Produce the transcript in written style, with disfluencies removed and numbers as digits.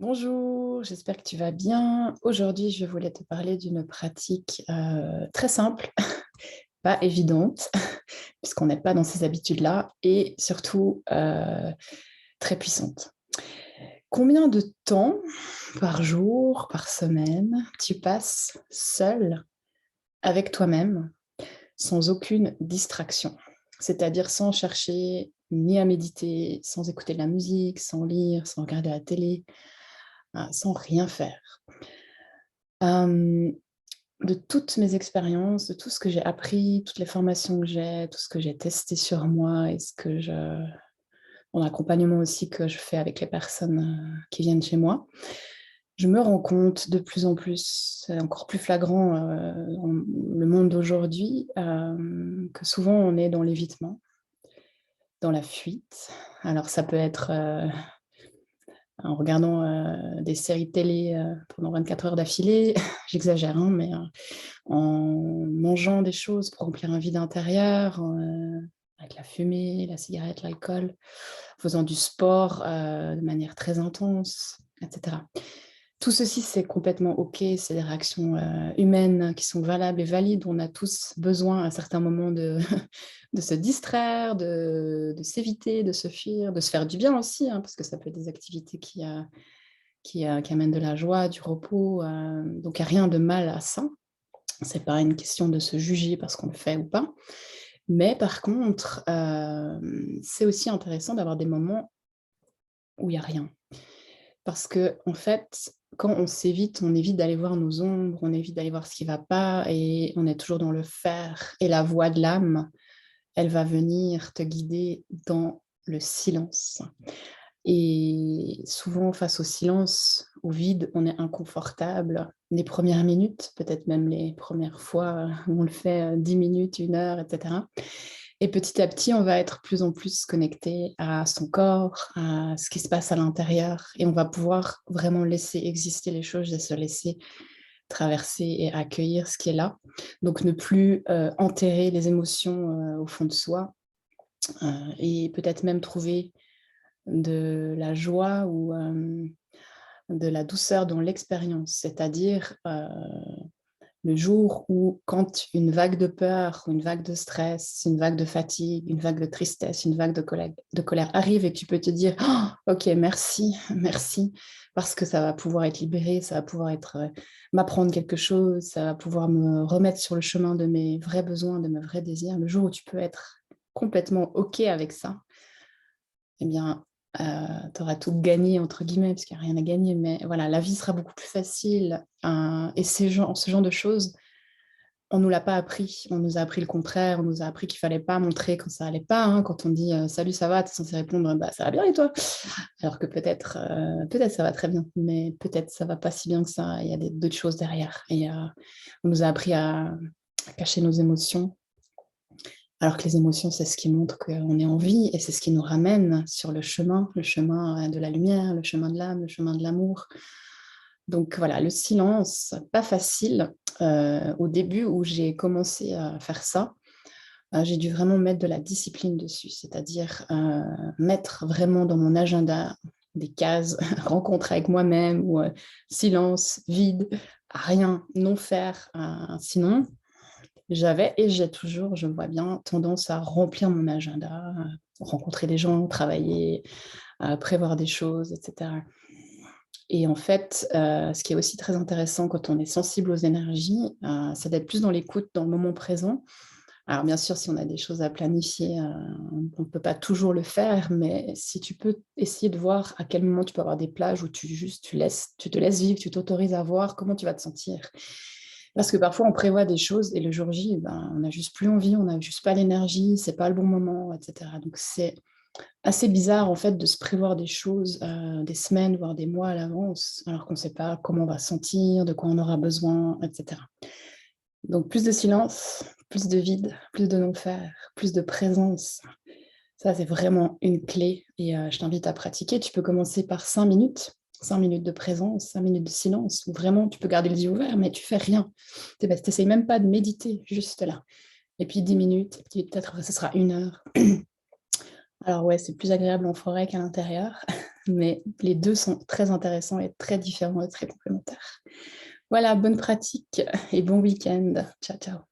Bonjour, j'espère que tu vas bien. Aujourd'hui, je voulais te parler d'une pratique très simple, pas évidente, puisqu'on n'est pas dans ces habitudes-là, et surtout très puissante. Combien de temps par jour, par semaine, tu passes seul avec toi-même, sans aucune distraction? C'est-à-dire sans chercher ni à méditer, sans écouter de la musique, sans lire, sans regarder la télé, sans rien faire. Hem, de toutes mes expériences, de tout ce que j'ai appris, toutes les formations que j'ai, tout ce que j'ai testé sur moi et ce que je mon accompagnement aussi que je fais avec les personnes, qui viennent chez moi, je me rends compte de plus en plus, c'est encore plus flagrant, dans le monde d'aujourd'hui, que souvent on est dans l'évitement, dans la fuite. Alors ça peut être, en regardant, des séries de télé, pendant 24 heures d'affilée, j'exagère, hein, mais en mangeant des choses pour remplir un vide intérieur, avec la fumée, la cigarette, l'alcool, en faisant du sport, de manière très intense, et cetera. Tout ceci, c'est complètement OK, c'est des réactions, humaines qui sont valables et valides. On a tous besoin à certains moments de de se distraire, de s'éviter, de se fuir, de se faire du bien aussi, hein, parce que ça peut être des activités qui amènent de la joie, du repos, donc il y a rien de mal à ça. C'est pas une question de se juger parce qu'on le fait ou pas. Mais par contre, c'est aussi intéressant d'avoir des moments où il y a rien. Parce qu'en fait, quand on évite d'aller voir nos ombres, on évite d'aller voir ce qui va pas et on est toujours dans le faire et la voix de l'âme, elle va venir te guider dans le silence. Et souvent, face au silence, au vide, on est inconfortable. Les premières minutes, peut-être même les premières fois où on le fait 10 minutes, 1 heure, et cetera. Et petit à petit, on va être plus en plus connecté à son corps, à ce qui se passe à l'intérieur et on va pouvoir vraiment laisser exister les choses et se laisser traverser et accueillir ce qui est là. Donc ne plus, enterrer les émotions, au fond de soi, et peut-être même trouver de la joie ou de la douceur dans l'expérience. C'est-à-dire, le jour où quand une vague de peur, une vague de stress, une vague de fatigue, une vague de tristesse, une vague de colère arrive et que tu peux te dire: «Oh, OK, merci, merci», parce que ça va pouvoir être libéré, ça va pouvoir être, m'apprendre quelque chose, ça va pouvoir me remettre sur le chemin de mes vrais besoins, de mes vrais désirs. Le jour où tu peux être complètement OK avec ça, eh bien, tu auras tout «gagné» entre guillemets, parce qu'il y a rien à gagner, mais voilà, la vie sera beaucoup plus facile, et ce genre de choses, on nous l'a pas appris. On nous a appris le contraire, on nous a appris qu'il fallait pas montrer quand ça allait pas, hein. Quand on dit, «Salut, ça va?» tu es censé répondre: «Bah, ça va bien et toi?» alors que peut-être ça va très bien, mais peut-être ça va pas si bien que ça. Il y a d'autres choses derrière et on nous a appris à cacher nos émotions, alors que les émotions, c'est ce qui montre qu'on est en vie et c'est ce qui nous ramène sur le chemin, de la lumière, le chemin de l'âme, le chemin de l'amour. Donc voilà, le silence, pas facile. Au début où j'ai commencé à faire ça, j'ai dû vraiment mettre de la discipline dessus, c'est-à-dire, mettre vraiment dans mon agenda des cases, rencontre avec moi-même ou, silence, vide, rien, non faire, sinon j'avais et j'ai toujours, je vois bien, tendance à remplir mon agenda, rencontrer des gens, travailler, prévoir des choses et cetera. Et en fait, ce qui est aussi très intéressant quand on est sensible aux énergies, c'est d'être plus dans l'écoute, dans le moment présent. Alors bien sûr, si on a des choses à planifier, on ne peut pas toujours le faire, mais si tu peux essayer de voir à quel moment tu peux avoir des plages où tu te laisses vivre, tu t'autorises à voir comment tu vas te sentir. Parce que parfois on prévoit des choses et le jour J, ben, on n'a juste plus envie, on n'a juste pas l'énergie, c'est pas le bon moment et cetera. Donc c'est assez bizarre en fait de se prévoir des choses, des semaines, voire des mois à l'avance, alors qu'on ne sait pas comment on va se sentir, de quoi on aura besoin et cetera. Donc plus de silence, plus de vide, plus de non-faire, plus de présence. Ça, c'est vraiment une clé et je t'invite à pratiquer. Tu peux commencer par 5 minutes de présence, 5 minutes de silence où vraiment tu peux garder les yeux ouverts, mais tu fais rien. Tu essaies même pas de méditer, juste là et puis 10 minutes et puis peut-être ce sera 1 heure. Alors ouais, c'est plus agréable en forêt qu'à l'intérieur, mais les deux sont très intéressants et très différents et très complémentaires. Voilà, bonne pratique et bon week-end. Ciao, ciao.